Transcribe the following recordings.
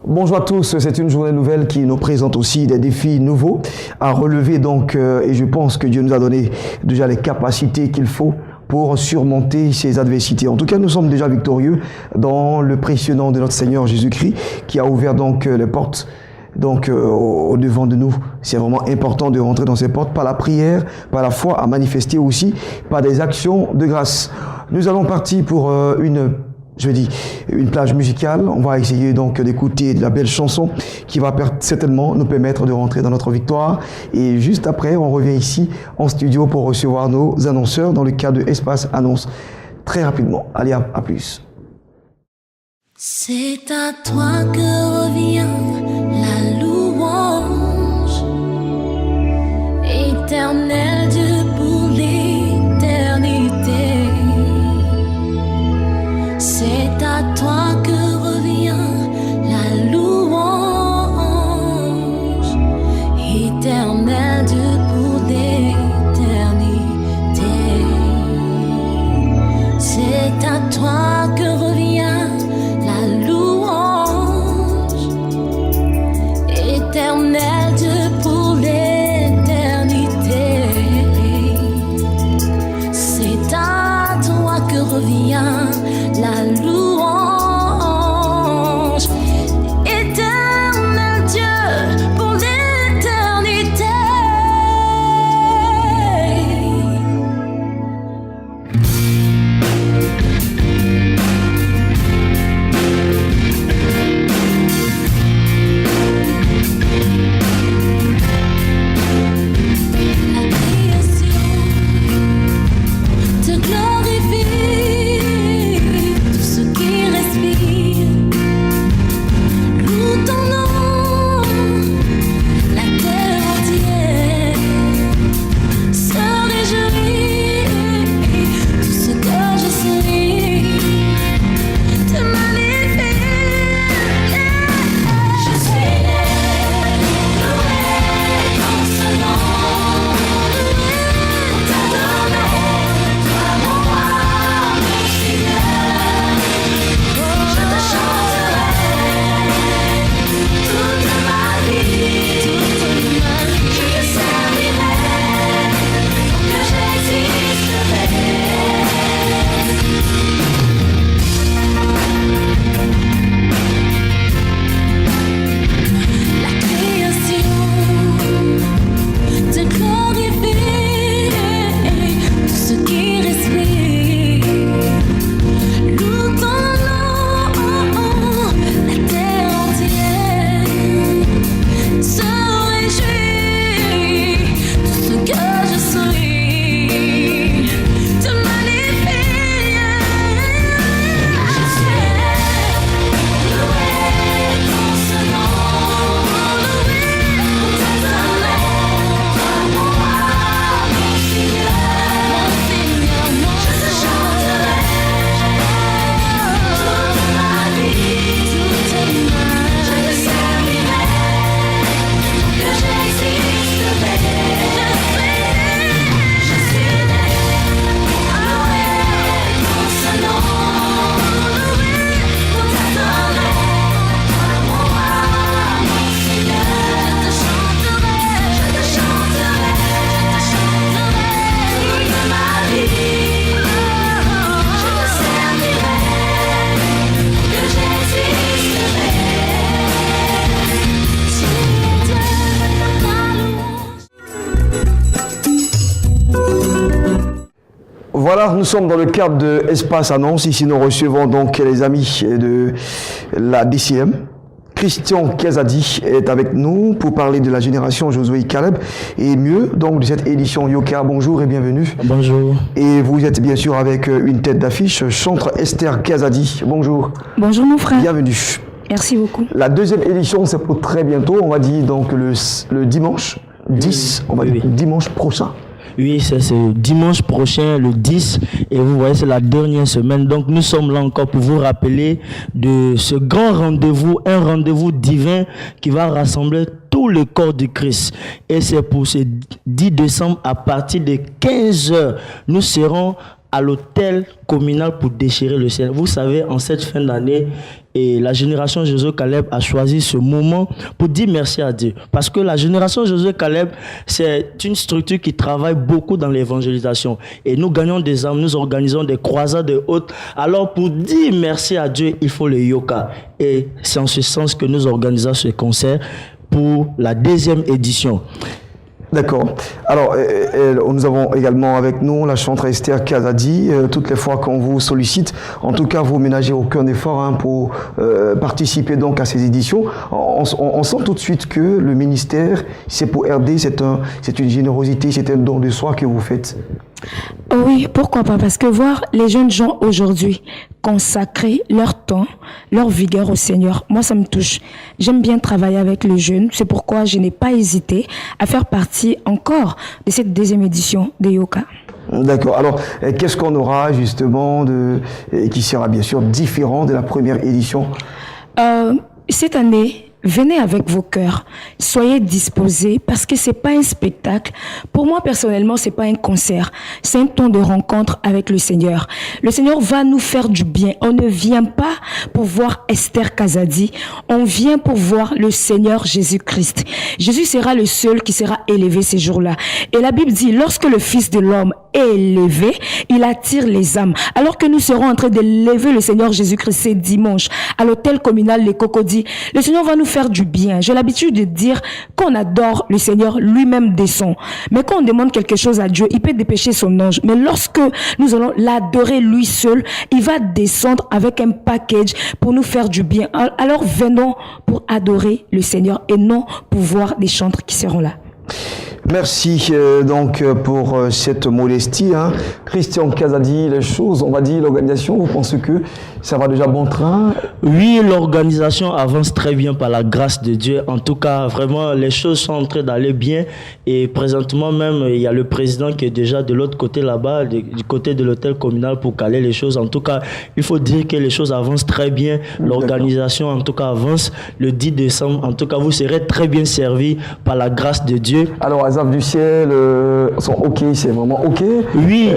Bonjour à tous, c'est une journée nouvelle qui nous présente aussi des défis nouveaux à relever donc et je pense que Dieu nous a donné déjà les capacités qu'il faut pour surmonter ces adversités. En tout cas, nous sommes déjà victorieux dans le précieux nom de notre Seigneur Jésus-Christ qui a ouvert donc les portes donc au devant de nous. C'est vraiment important de rentrer dans ces portes par la prière, par la foi, à manifester aussi par des actions de grâce. Nous allons partir pour une plage musicale. On va essayer donc d'écouter de la belle chanson qui va certainement nous permettre de rentrer dans notre victoire. Et juste après, on revient ici en studio pour recevoir nos annonceurs dans le cadre de Espace Annonce très rapidement. Allez, à plus. C'est à toi que revient la louange, éternel Dieu pour l'éternité. C'est à toi que revient la louange, éternel Dieu pour l'éternité. C'est à toi que revient la louange, éternel Dieu pour l'éternité. C'est à toi que revient la louange, éternel Dieu pour l'éternité. La création te glorifie, tout ce qui respire loue ton nom, la terre entière se réjouit, tout ce que je suis te magnifie. Je suis loué dans ce nom, t'adorer, toi mon roi, mon Seigneur. Je te chanterai toute ma vie, je te servirai, que j'existerai. La création te glorifie, tout ce qui respire loue ton nom, la terre entière se réjouit, tout ce que je suis te magnifie. Je suis loué dans ce nom, t'adorer, toi mon roi, mon Seigneur, je te chanterai toute ma vie, je te servirai, que j'existerai. Je suis né, loué dans ce nom, pour t'adorer, toi mon roi, mon Seigneur. Je te chanterai toute ma vie, je te servirai, que j'existerai. Tu es ma louange. Voilà, nous sommes dans le cadre de Espace Annonce. Ici, nous recevons donc les amis de la DCM. Christian Kezadi est avec nous pour parler de la génération Josué Caleb et mieux donc de cette édition Yoka. Bonjour et bienvenue. Bonjour. Et vous êtes bien sûr avec une tête d'affiche, chantre Esther Kezadi. Bonjour. Bonjour mon frère. Bienvenue. Merci beaucoup. La deuxième édition, c'est pour très bientôt. On va dire donc le dimanche 10, on va dire dimanche prochain. Oui, c'est ce dimanche prochain, le 10, et vous voyez, c'est la dernière semaine. Donc, nous sommes là encore pour vous rappeler de ce grand rendez-vous, un rendez-vous divin qui va rassembler tout le corps du Christ. Et c'est pour ce 10 décembre, à partir de 15h, nous serons à l'hôtel communal pour déchirer le ciel. Vous savez, en cette fin d'année, et la génération Josué Caleb a choisi ce moment pour dire merci à Dieu. Parce que la génération Josué Caleb, c'est une structure qui travaille beaucoup dans l'évangélisation. Et nous gagnons des âmes, nous organisons des croisades et autres. Alors pour dire merci à Dieu, il faut le yoka. Et c'est en ce sens que nous organisons ce concert pour la 2e édition. D'accord. Alors, nous avons également avec nous la chanteuse Esther Kazadi. Toutes les fois qu'on vous sollicite, en tout cas, vous ménagez aucun effort pour participer donc à ces éditions. On sent tout de suite que le ministère, c'est pour RD, c'est une générosité, c'est un don de soi que vous faites. Oui, pourquoi pas? Parce que voir les jeunes gens aujourd'hui consacrer leur temps, leur vigueur au Seigneur, moi ça me touche. J'aime bien travailler avec les jeunes, c'est pourquoi je n'ai pas hésité à faire partie encore de cette 2e édition de Yoka. D'accord. Alors, qu'est-ce qu'on aura justement qui sera bien sûr différent de la première édition? Cette année, venez avec vos cœurs, soyez disposés parce que c'est pas un spectacle. Pour moi personnellement, c'est pas un concert, c'est un temps de rencontre avec le Seigneur. Le Seigneur va nous faire du bien. On ne vient pas pour voir Esther Kazadi, on vient pour voir le Seigneur Jésus-Christ. Jésus sera le seul qui sera élevé ces jours-là. Et la Bible dit, lorsque le Fils de l'homme est élevé, il attire les âmes. Alors que nous serons en train d'élever le Seigneur Jésus-Christ ce dimanche à l'hôtel communal Les Cocodis, le Seigneur va nous faire du bien. J'ai l'habitude de dire qu'on adore le Seigneur, lui-même descend. Mais quand on demande quelque chose à Dieu, il peut dépêcher son ange. Mais lorsque nous allons l'adorer lui seul, il va descendre avec un package pour nous faire du bien. Alors venons pour adorer le Seigneur et non pour voir des chantres qui seront là. Merci donc pour cette modestie. Christian Kazadi, les choses, on va dire l'organisation, vous pensez que ça va déjà bon train? Oui, l'organisation avance très bien par la grâce de Dieu. En tout cas, vraiment, les choses sont en train d'aller bien. Et présentement même, il y a le président qui est déjà de l'autre côté là-bas, du côté de l'hôtel communal pour caler les choses. En tout cas, il faut dire que les choses avancent très bien. L'organisation, en tout cas, avance le 10 décembre. En tout cas, vous serez très bien servis par la grâce de Dieu. Alors, Azaf du ciel sont OK, c'est vraiment OK. Oui.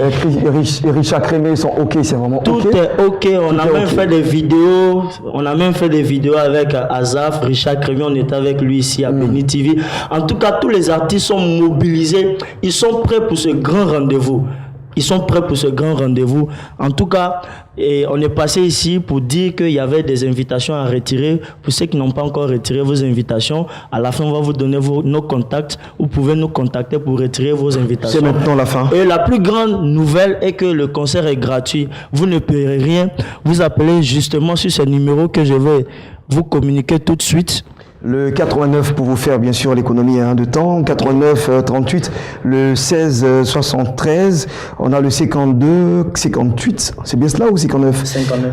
Richard Crémé sont OK, c'est vraiment OK. Tout est OK. On a même fait des vidéos. On a même fait des vidéos avec Azaf, Richard Crémé. On était avec lui ici à Béni TV. En tout cas, tous les artistes sont mobilisés. Ils sont prêts pour ce grand rendez-vous. Ils sont prêts pour ce grand rendez-vous. En tout cas, on est passé ici pour dire qu'il y avait des invitations à retirer. Pour ceux qui n'ont pas encore retiré vos invitations, à la fin, on va vous donner nos contacts. Vous pouvez nous contacter pour retirer vos invitations. C'est maintenant la fin. Et la plus grande nouvelle est que le concert est gratuit. Vous ne payerez rien. Vous appelez justement sur ce numéro que je vais vous communiquer tout de suite. Le 89 pour vous faire bien sûr l'économie de temps, 89 38, le 16 73, on a le 52 58, c'est bien cela ou 59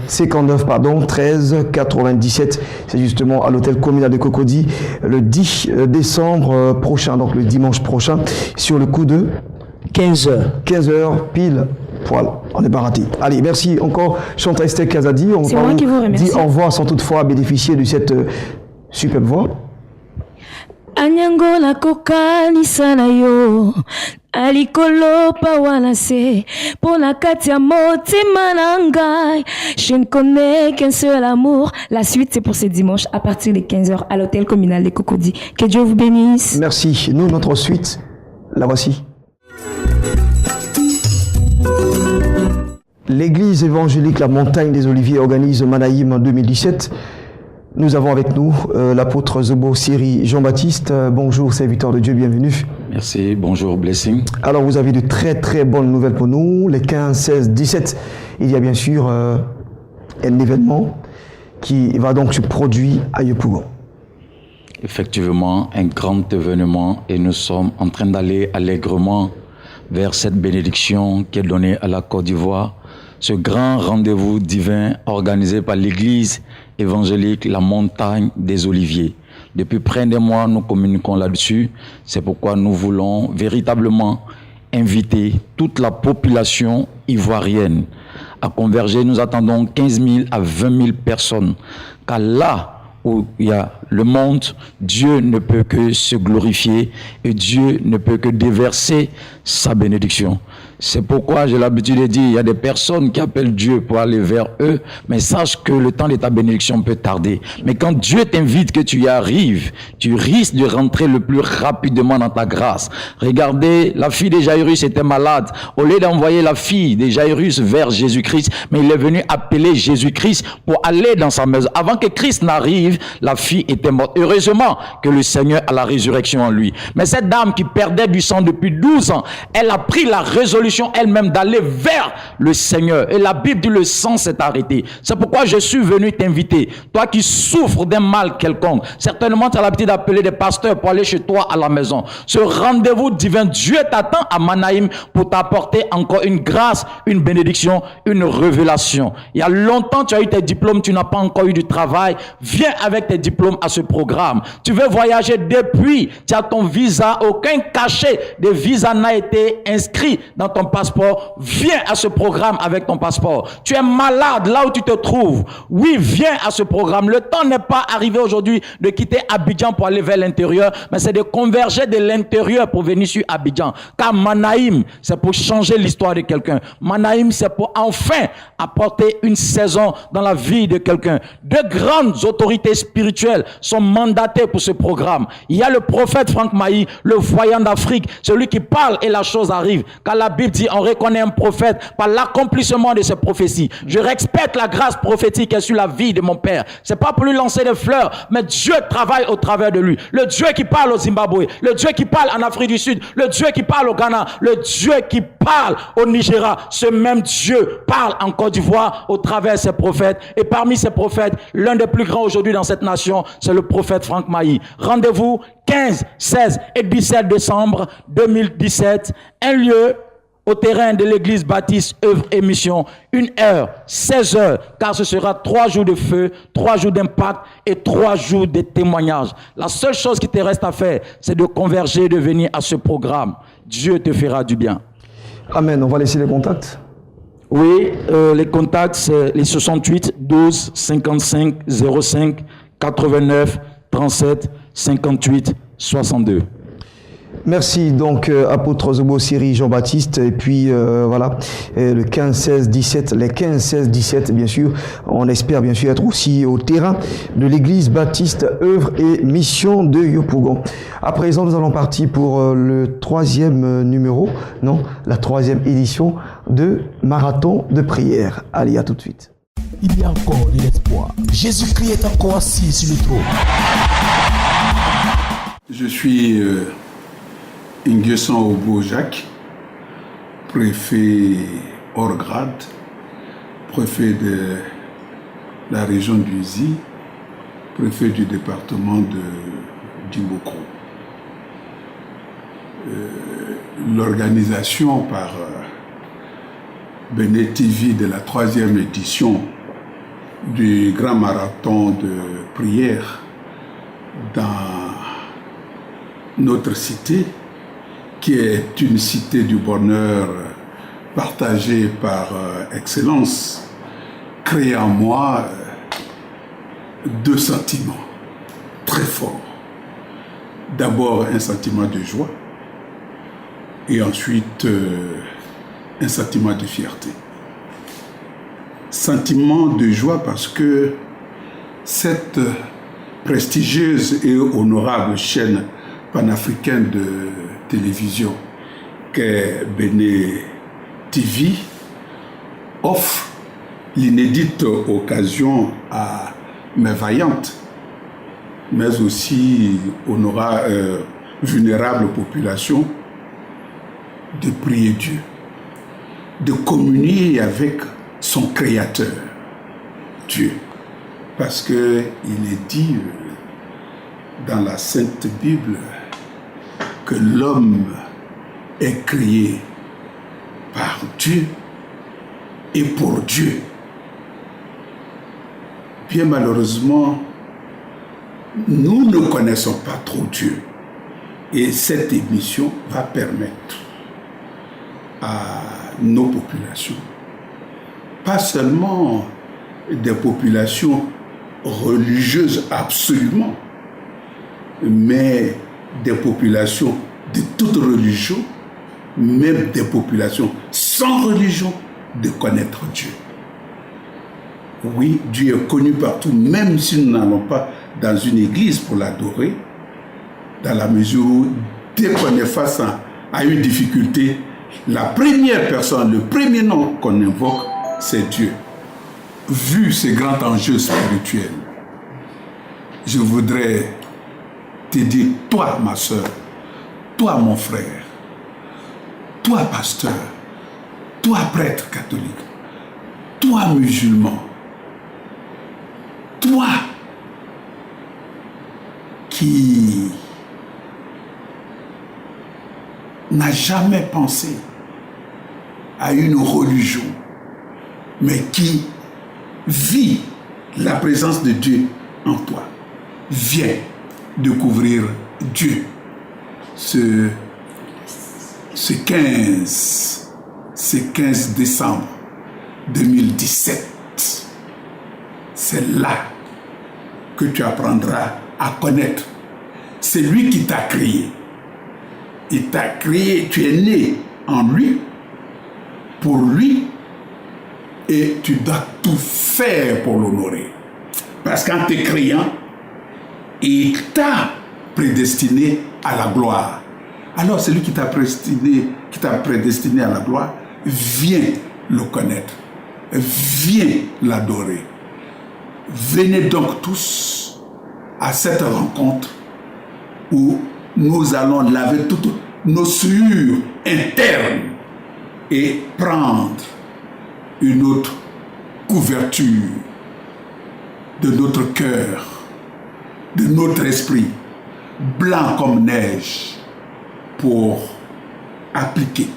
59 pardon, 13 97, c'est justement à l'hôtel communal de Cocody le 10 décembre prochain, donc le dimanche prochain, sur le coup de 15h pile. Voilà, on n'est pas raté. Allez, merci encore chanteuse Esther Kazadi. C'est moi qui vous remercie. Dit au revoir sans toutefois bénéficier de cette superbe voix. Anyangola kokanisa na yo alikolo pa wana se pona katia motima na ngai. Je ne connais qu'un seul amour. La suite c'est pour ce dimanche à partir de 15h à l'hôtel communal Les Cocodis. Que Dieu vous bénisse. Merci. Nous, notre suite, la voici. L'église évangélique La Montagne des Oliviers organise Manaïm en 2017. Nous avons avec nous l'apôtre Zobo Siri Jean-Baptiste. Bonjour, serviteur de Dieu, bienvenue. Merci, bonjour, blessing. Alors, vous avez de très très bonnes nouvelles pour nous. Les 15, 16, 17, il y a bien sûr un événement qui va donc se produire à Yopougon. Effectivement, un grand événement et nous sommes en train d'aller allègrement vers cette bénédiction qui est donnée à la Côte d'Ivoire. Ce grand rendez-vous divin organisé par l'église évangélique La Montagne des Oliviers. Depuis près d'un mois, nous communiquons là-dessus. C'est pourquoi nous voulons véritablement inviter toute la population ivoirienne à converger. Nous attendons 15 000 à 20 000 personnes. Car là où il y a le monde, Dieu ne peut que se glorifier et Dieu ne peut que déverser sa bénédiction. C'est pourquoi j'ai l'habitude de dire, il y a des personnes qui appellent Dieu pour aller vers eux, mais sache que le temps de ta bénédiction peut tarder. Mais quand Dieu t'invite, que tu y arrives, tu risques de rentrer le plus rapidement dans ta grâce. Regardez, la fille de Jairus était malade. Au lieu d'envoyer la fille de Jairus vers Jésus-Christ, mais il est venu appeler Jésus-Christ pour aller dans sa maison. Avant que Christ n'arrive, la fille était morte. Heureusement que le Seigneur a la résurrection en lui. Mais cette dame qui perdait du sang depuis 12 ans, elle a pris la résolution elle-même d'aller vers le Seigneur. Et la Bible dit le sang s'est arrêté. C'est pourquoi je suis venu t'inviter. Toi qui souffres d'un mal quelconque, certainement tu as l'habitude d'appeler des pasteurs pour aller chez toi à la maison. Ce rendez-vous divin, Dieu t'attend à Manaïm pour t'apporter encore une grâce, une bénédiction, une révélation. Il y a longtemps tu as eu tes diplômes, tu n'as pas encore eu du travail. Viens avec tes diplômes à ce programme. Tu veux voyager depuis, tu as ton visa, aucun cachet de visa n'a été inscrit dans ton passeport. Viens à ce programme avec ton passeport. Tu es malade là où tu te trouves. Oui, viens à ce programme. Le temps n'est pas arrivé aujourd'hui de quitter Abidjan pour aller vers l'intérieur, mais c'est de converger de l'intérieur pour venir sur Abidjan. Car Manaïm, c'est pour changer l'histoire de quelqu'un. Manaïm, c'est pour enfin apporter une saison dans la vie de quelqu'un. De grandes autorités spirituelles sont mandatées pour ce programme. Il y a le prophète Franck Mahi, le voyant d'Afrique, celui qui parle et la chose arrive. Car la Bible dit, on reconnaît un prophète par l'accomplissement de ses prophéties. Je respecte la grâce prophétique qui est sur la vie de mon père. C'est pas pour lui lancer des fleurs, mais Dieu travaille au travers de lui. Le Dieu qui parle au Zimbabwe, le Dieu qui parle en Afrique du Sud, le Dieu qui parle au Ghana, le Dieu qui parle au Nigeria, ce même Dieu parle en Côte d'Ivoire au travers de ses prophètes. Et parmi ces prophètes, l'un des plus grands aujourd'hui dans cette nation, c'est le prophète Franck Mahi. Rendez-vous 15, 16 et 17 décembre 2017. Un lieu au terrain de l'église baptiste œuvre et mission, 1 heure, 16 heures, car ce sera 3 jours de feu, 3 jours d'impact et 3 jours de témoignage. La seule chose qui te reste à faire, c'est de converger, de venir à ce programme. Dieu te fera du bien. Amen. On va laisser les contacts. Oui, les contacts, c'est les 68 12 55 05 89 37 58 62. Merci donc apôtre Zobo Siri Jean-Baptiste et puis voilà le 15, 16, 17, les 15, 16, 17 bien sûr, on espère bien sûr être aussi au terrain de l'église baptiste œuvre et mission de Yopougon. À présent nous allons partir pour le 3e numéro, non, la 3e édition de Marathon de prière. Allez, à tout de suite. Il y a encore de l'espoir. Jésus-Christ est encore assis sur le trône. Je suis Nguessan Obo Jacques, préfet hors grade, préfet de la région du Zi, préfet du département de Dimboko. L'organisation par Benet TV de la 3e édition du grand marathon de prière dans notre cité, qui est une cité du bonheur partagée par excellence, crée en moi 2 sentiments très forts. D'abord un sentiment de joie et ensuite un sentiment de fierté. Sentiment de joie parce que cette prestigieuse et honorable chaîne panafricaine de télévision qu'est Benet TV offre l'inédite occasion à mes vaillantes mais aussi vulnérables populations de prier Dieu, de communier avec son Créateur, Dieu. Parce qu'il est dit dans la Sainte Bible que l'homme est créé par Dieu et pour Dieu. Bien malheureusement, nous ne connaissons pas trop Dieu. Et cette émission va permettre à nos populations. Pas seulement des populations religieuses absolument, mais des populations de toute religion, même des populations sans religion, de connaître Dieu. Oui, Dieu est connu partout, même si nous n'allons pas dans une église pour l'adorer, dans la mesure où, dès qu'on est face à une difficulté, la première personne, le premier nom qu'on invoque, c'est Dieu. Vu ces grands enjeux spirituels, je voudrais te dire, toi, ma soeur, toi, mon frère, toi, pasteur, toi, prêtre catholique, toi, musulman, toi qui n'as jamais pensé à une religion, mais qui vit la présence de Dieu en toi, viens découvrir Dieu. Ce 15 décembre 2017, c'est là que tu apprendras à connaître. C'est lui qui t'a créé. Il t'a créé, tu es né en lui, pour lui, et tu dois tout faire pour l'honorer. Parce qu'en te créant, il t'a prédestiné à la gloire. Alors celui qui t'a prédestiné à la gloire, viens le connaître, viens l'adorer. Venez donc tous à cette rencontre où nous allons laver toutes nos souillures internes et prendre une autre couverture de notre cœur, de notre esprit, blanc comme neige, pour appliquer,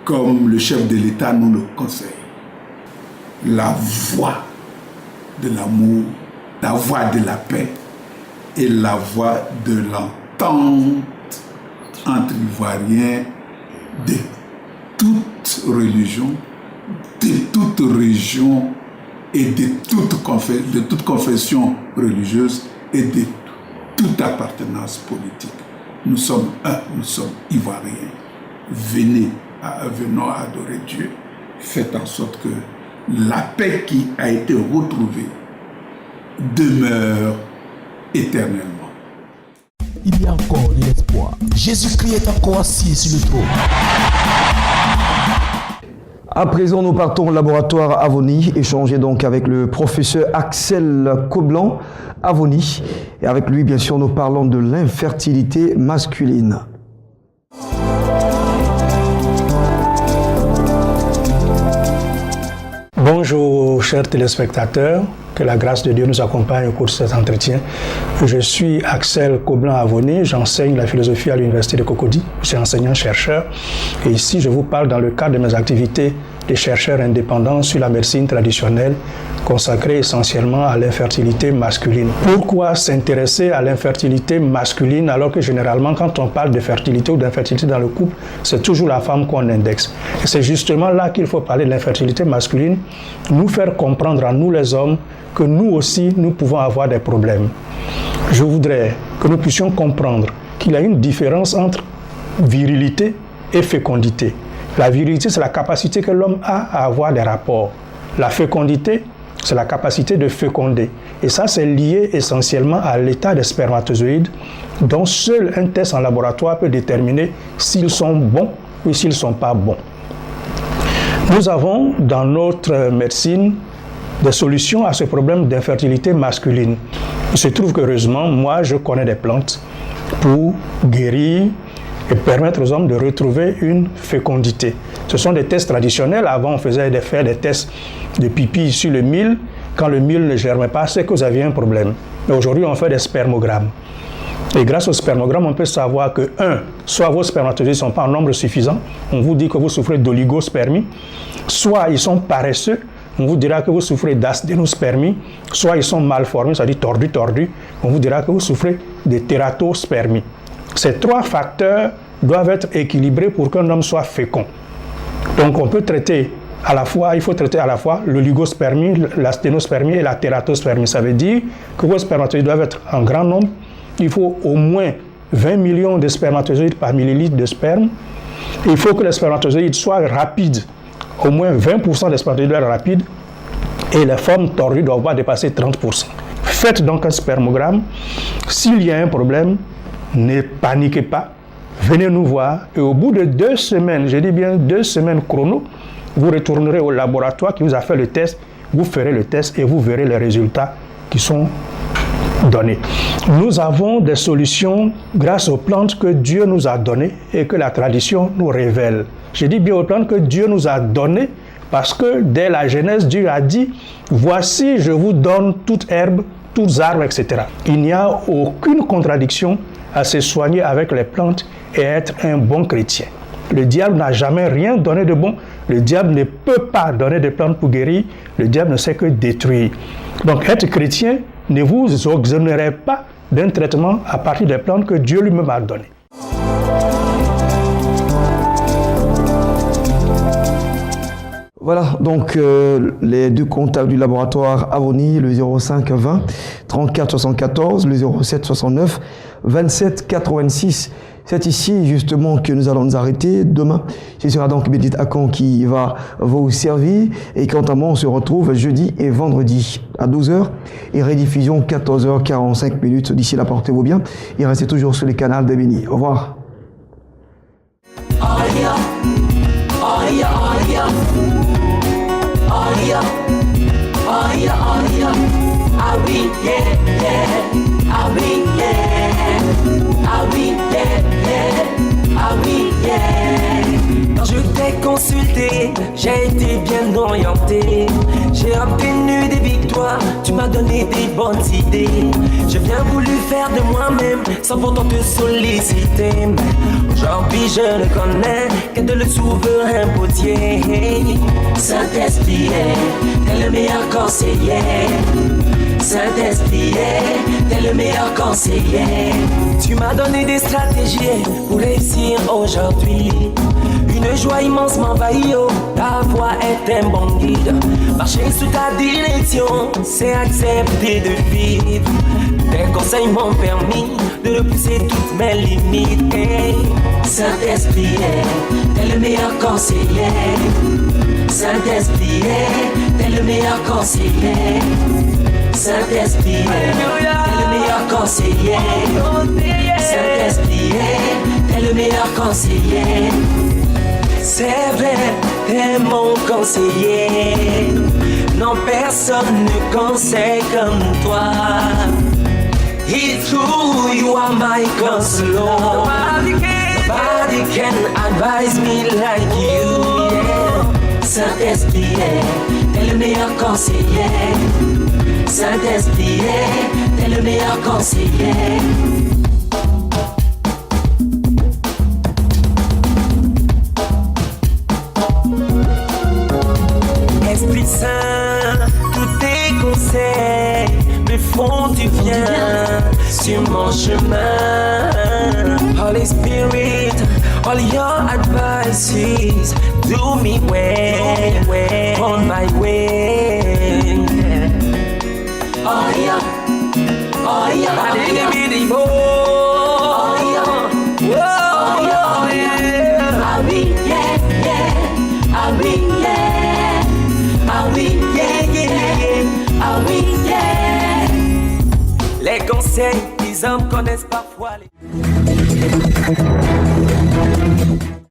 comme le chef de l'État nous le conseille, la voie de l'amour, la voie de la paix et la voie de l'entente entre Ivoiriens de toute religion, de toute région et de toute confession religieuse et de toute appartenance politique. Nous sommes un, nous sommes Ivoiriens. Venons adorer Dieu. Faites en sorte que la paix qui a été retrouvée demeure éternellement. Il y a encore de l'espoir. Jésus-Christ est encore assis sur le trône. À présent, nous partons au laboratoire Avoni, échanger donc avec le professeur Axel Coblan Avoni. Et avec lui, bien sûr, nous parlons de l'infertilité masculine. Bonjour chers téléspectateurs, que la grâce de Dieu nous accompagne au cours de cet entretien. Je suis Axel Coblan Avoni, j'enseigne la philosophie à l'université de Cocody, je suis enseignant-chercheur et ici je vous parle dans le cadre de mes activités de chercheur indépendant sur la médecine traditionnelle consacrée essentiellement à l'infertilité masculine. Pourquoi s'intéresser à l'infertilité masculine alors que généralement quand on parle de fertilité ou d'infertilité dans le couple, c'est toujours la femme qu'on indexe. Et c'est justement là qu'il faut parler de l'infertilité masculine, nous faire comprendre à nous les hommes que nous aussi nous pouvons avoir des problèmes. Je voudrais que nous puissions comprendre qu'il y a une différence entre virilité et fécondité. La virilité, c'est la capacité que l'homme a à avoir des rapports. La fécondité, c'est la capacité de féconder. Et ça, c'est lié essentiellement à l'état des spermatozoïdes, dont seul un test en laboratoire peut déterminer s'ils sont bons ou s'ils ne sont pas bons. Nous avons dans notre médecine des solutions à ce problème d'infertilité masculine. Il se trouve qu'heureusement, moi, je connais des plantes pour guérir et permettre aux hommes de retrouver une fécondité. Ce sont des tests traditionnels. Avant, on faisait faire des tests de pipi sur le mil. Quand le mil ne germait pas, c'est que vous aviez un problème. Mais aujourd'hui, on fait des spermogrammes. Et grâce au spermogramme, on peut savoir que, soit vos spermatozoïdes ne sont pas en nombre suffisant, on vous dit que vous souffrez d'oligospermie, soit ils sont paresseux, on vous dira que vous souffrez d'asthénospermie, soit ils sont mal formés, c'est-à-dire tordus, on vous dira que vous souffrez de tératospermie. Ces trois facteurs doivent être équilibrés pour qu'un homme soit fécond. Donc on peut traiter à la fois, il faut traiter à la fois l'oligospermie, la sténospermie et la tératospermie. Ça veut dire que vos spermatozoïdes doivent être en grand nombre. Il faut au moins 20 millions de spermatozoïdes par millilitre de sperme. Il faut que les spermatozoïdes soient rapides. Au moins 20% des spermatozoïdes doivent être rapides. Et les formes tordues doivent pas dépasser 30%. Faites donc un spermogramme. S'il y a un problème, ne paniquez pas. Venez nous voir. Et au bout de 2 semaines, je dis bien 2 semaines chrono, vous retournerez au laboratoire qui vous a fait le test. Vous ferez le test et vous verrez les résultats qui sont donnés. Nous avons des solutions grâce aux plantes que Dieu nous a données et que la tradition nous révèle. Je dis bien aux plantes que Dieu nous a données parce que dès la Genèse, Dieu a dit « Voici, je vous donne toute herbe, tous arbres, etc. » Il n'y a aucune contradiction à se soigner avec les plantes et être un bon chrétien. Le diable n'a jamais rien donné de bon. Le diable ne peut pas donner des plantes pour guérir. Le diable ne sait que détruire. Donc être chrétien, ne vous exonérez pas d'un traitement à partir des plantes que Dieu lui-même a données. Voilà, donc les 2 contacts du laboratoire Avoni, le 05 20 34 74, le 07 69 27 86. C'est ici justement que nous allons nous arrêter. Demain, ce sera donc Bédit Akon qui va vous servir. Et quant à moi, on se retrouve jeudi et vendredi à 12h et rediffusion 14h45. D'ici là, portez-vous bien et restez toujours sur les canaux des bénis. Au revoir. Quand je t'ai consulté, j'ai été bien orienté. J'ai obtenu des victoires, tu m'as donné des bonnes idées. J'ai bien voulu faire de moi-même, sans pourtant te solliciter. Aujourd'hui je ne connais que de le souverain potier. Saint-Esprit, t'es le meilleur conseiller. Saint-Esprit, t'es le meilleur conseiller. Tu m'as donné des stratégies pour réussir aujourd'hui. Une joie immense m'envahit, oh, ta voix est un bon guide. Marcher sous ta direction, c'est accepter de vivre. Tes conseils m'ont permis de repousser toutes mes limites. Hey. Saint-Esprit, t'es le meilleur conseiller. Saint-Esprit, t'es le meilleur conseiller. Saint-Esprit, t'es le meilleur conseiller. Saint-Esprit, t'es le meilleur conseiller. C'est vrai, t'es mon conseiller. Non, personne ne conseille comme toi. It's true, you are my counselor. Nobody can advise me like you. Yeah. Saint-Esprit, t'es le meilleur conseiller. Saint-Esprit, t'es le meilleur conseiller. Esprit Saint, tous tes conseils me font du bien sur mon chemin. Holy Spirit, all your advices do me well on my way. Oh yeah, oh yeah, oh yeah, oh yeah, oh yeah, ah oui, yeah, yeah, ah oui, yeah, ah oui, yeah, yeah, ah oui, yeah. Les conseils des hommes connaissent parfois les...